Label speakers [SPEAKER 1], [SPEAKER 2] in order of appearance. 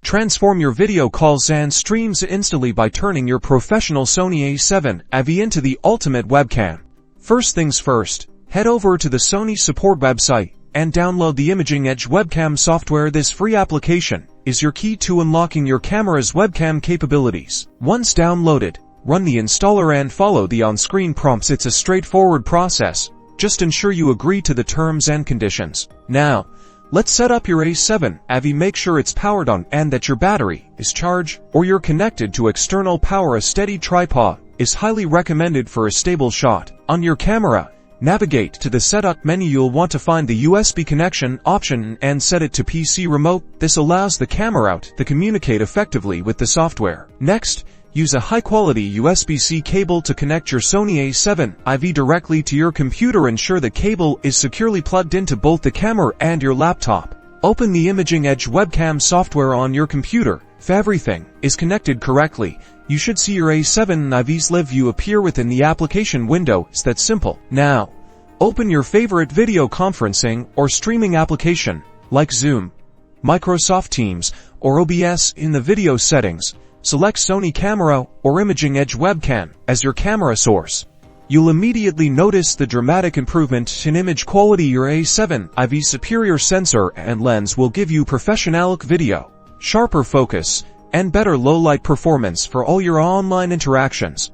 [SPEAKER 1] Transform your video calls and streams instantly by turning your professional Sony A7 IV into the ultimate webcam. First things first, head over to the Sony support website and download the Imaging Edge webcam software. This free application is your key to unlocking your camera's webcam capabilities. Once downloaded, run the installer and follow the on-screen prompts. It's a straightforward process. Just ensure you agree to the terms and conditions. Now, let's set up your A7 IV. Make sure it's powered on and that your battery is charged or you're connected to external power. A steady tripod is highly recommended for a stable shot. On your camera, navigate to the setup menu. You'll want to find the USB connection option and set it to PC remote. This allows the camera to communicate effectively with the software. Next, use a high-quality USB-C cable to connect your Sony A7 IV directly to your computer. Ensure the cable is securely plugged into both the camera and your laptop. Open the Imaging Edge webcam software on your computer. If everything is connected correctly, you should see your A7 IV's live view appear within the application window. It's that simple. Now, open your favorite video conferencing or streaming application, like Zoom, Microsoft Teams, or OBS. In the video settings, select Sony Camera or Imaging Edge webcam as your camera source. You'll immediately notice the dramatic improvement in image quality. Your A7 IV's superior sensor and lens will give you professional video, sharper focus, and better low-light performance for all your online interactions.